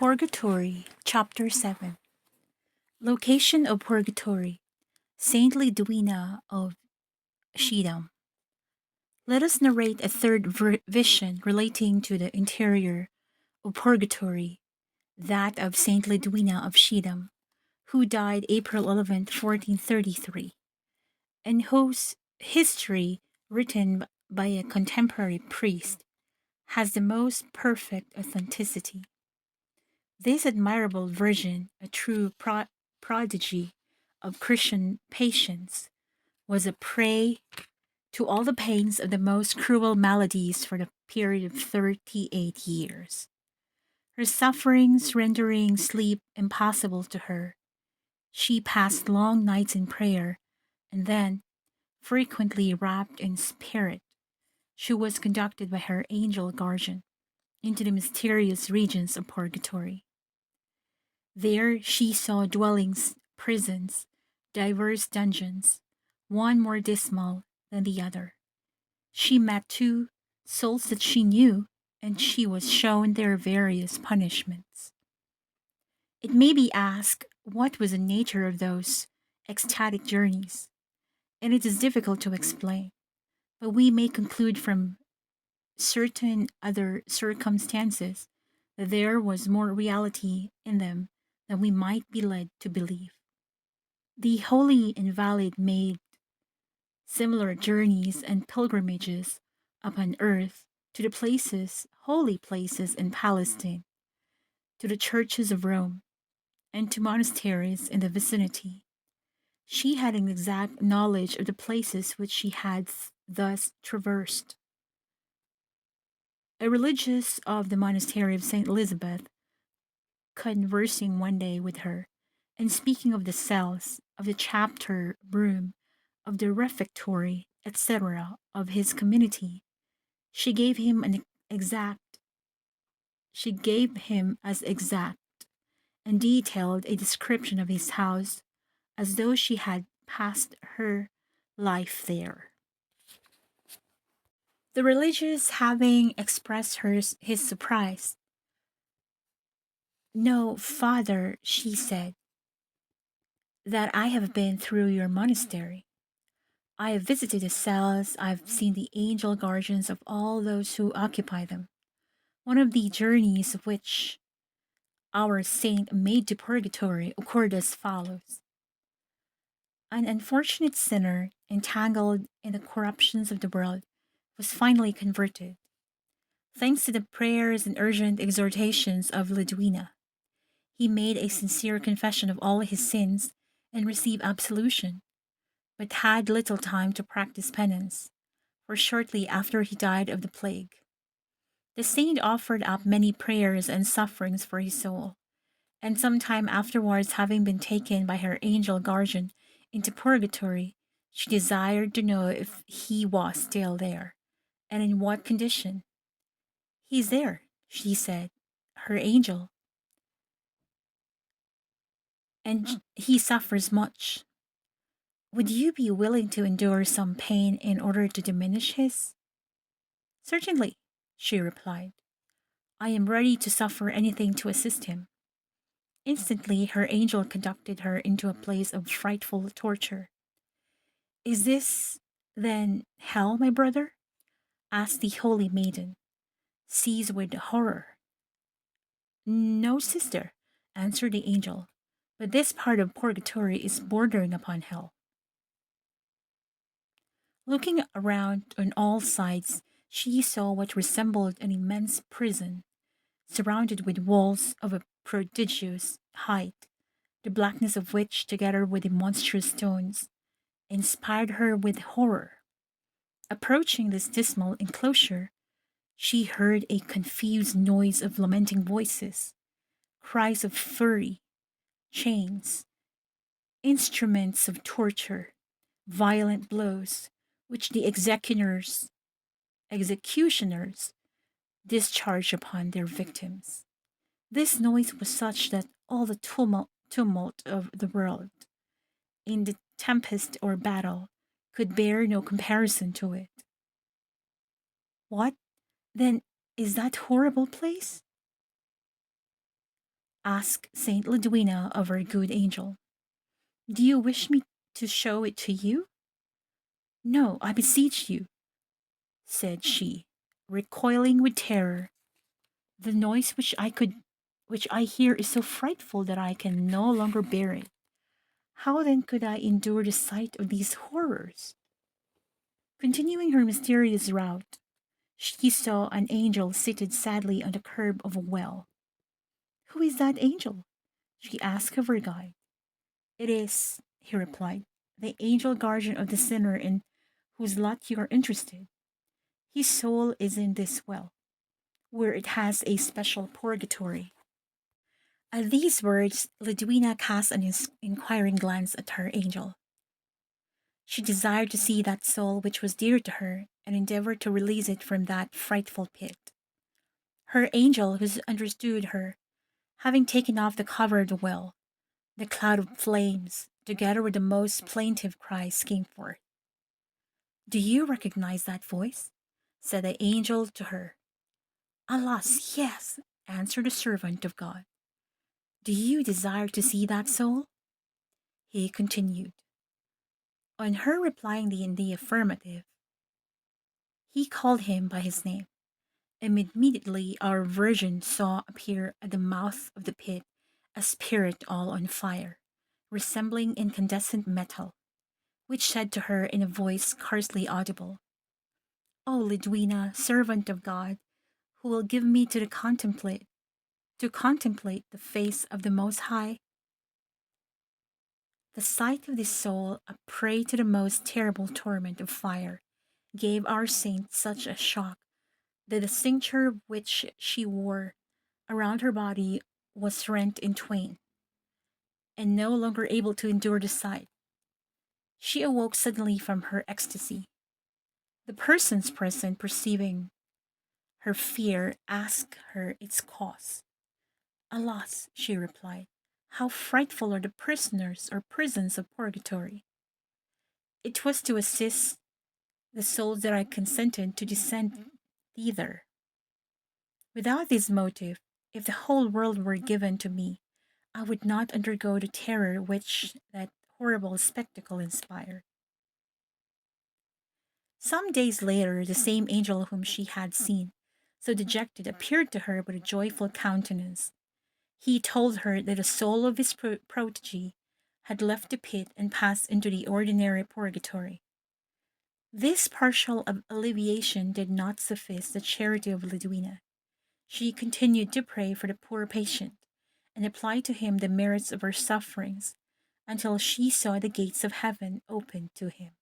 Purgatory, Chapter 7. Location of Purgatory, Saint Lidwina of Schiedam. Let us narrate a third vision relating to the interior of Purgatory, that of Saint Lidwina of Schiedam, who died April 11th, 1433, and whose history, written by a contemporary priest, has the most perfect authenticity. This admirable virgin, a true prodigy of Christian patience, was a prey to all the pains of the most cruel maladies for the period of 38 years. Her sufferings rendering sleep impossible to her, she passed long nights in prayer, and then, frequently wrapped in spirit, she was conducted by her angel guardian into the mysterious regions of purgatory. There she saw dwellings, prisons, diverse dungeons, one more dismal than the other. She met two souls that she knew, and she was shown their various punishments. It may be asked what was the nature of those ecstatic journeys, and it is difficult to explain, but we may conclude from certain other circumstances that there was more reality in them than we might be led to believe. The holy invalid made similar journeys and pilgrimages upon earth to the holy places in Palestine, to the churches of Rome, and to monasteries in the vicinity. She had an exact knowledge of the places which she had thus traversed. A religious of the monastery of St. Elizabeth, conversing one day with her, and speaking of the cells, of the chapter room, of the refectory, etc., of his community, she gave him as exact and detailed a description of his house as though she had passed her life there. The religious, having expressed his surprise, "No, Father," she said, "that I have been through your monastery. I have visited the cells, I have seen the angel guardians of all those who occupy them. One of the journeys which our saint made to purgatory occurred as follows. An unfortunate sinner, entangled in the corruptions of the world, was finally converted. Thanks to the prayers and urgent exhortations of Lidwina, he made a sincere confession of all his sins and received absolution, but had little time to practice penance, for shortly after he died of the plague. The saint offered up many prayers and sufferings for his soul, and some time afterwards, having been taken by her angel guardian into purgatory, she desired to know if he was still there, and in what condition. "He's there," she said, "her angel, and he suffers much. Would you be willing to endure some pain in order to diminish his?" "Certainly," she replied. "I am ready to suffer anything to assist him." Instantly her angel conducted her into a place of frightful torture. "Is this, then, hell, my brother?" asked the holy maiden, seized with horror. "No, sister," answered the angel, "but this part of purgatory is bordering upon hell." Looking around on all sides, she saw what resembled an immense prison, surrounded with walls of a prodigious height, the blackness of which, together with the monstrous stones, inspired her with horror. Approaching this dismal enclosure, she heard a confused noise of lamenting voices, cries of fury, chains, instruments of torture, violent blows, which the executioners discharged upon their victims. This noise was such that all the tumult of the world, in the tempest or battle, could bear no comparison to it. "What, then, is that horrible place?" asked Saint Lidwina of her good angel. "Do you wish me to show it to you?" "No, I beseech you," said she, recoiling with terror. "The noise which I hear is so frightful that I can no longer bear it. How then could I endure the sight of these horrors?" Continuing her mysterious route, she saw an angel seated sadly on the curb of a well. "Who is that angel?" she asked of her guide. "It is," he replied, "the angel guardian of the sinner in whose lot you are interested. His soul is in this well, where it has a special purgatory." At these words, Lidwina cast an inquiring glance at her angel. She desired to see that soul which was dear to her, and endeavored to release it from that frightful pit. Her angel, who understood her, having taken off the cover of the well, the cloud of flames, together with the most plaintive cries, came forth. "Do you recognize that voice?" said the angel to her. "Alas, yes," answered the servant of God. "Do you desire to see that soul?" he continued. On her replying in the affirmative, he called him by his name. Immediately our virgin saw appear at the mouth of the pit a spirit all on fire, resembling incandescent metal, which said to her in a voice scarcely audible, "O Lidwina, servant of God, who will give me to contemplate the face of the Most High?" The sight of this soul, a prey to the most terrible torment of fire, gave our saint such a shock that the cincture which she wore around her body was rent in twain, and no longer able to endure the sight, she awoke suddenly from her ecstasy. The persons present, perceiving her fear, asked her its cause. "Alas," she replied, "how frightful are the prisoners or prisons of purgatory! It was to assist the souls that I consented to descend thither. Without this motive, if the whole world were given to me, I would not undergo the terror which that horrible spectacle inspired." Some days later, the same angel whom she had seen, so dejected, appeared to her with a joyful countenance. He told her that the soul of his protege had left the pit and passed into the ordinary purgatory. This partial alleviation did not suffice the charity of Lidwina. She continued to pray for the poor patient, and apply to him the merits of her sufferings, until she saw the gates of heaven open to him.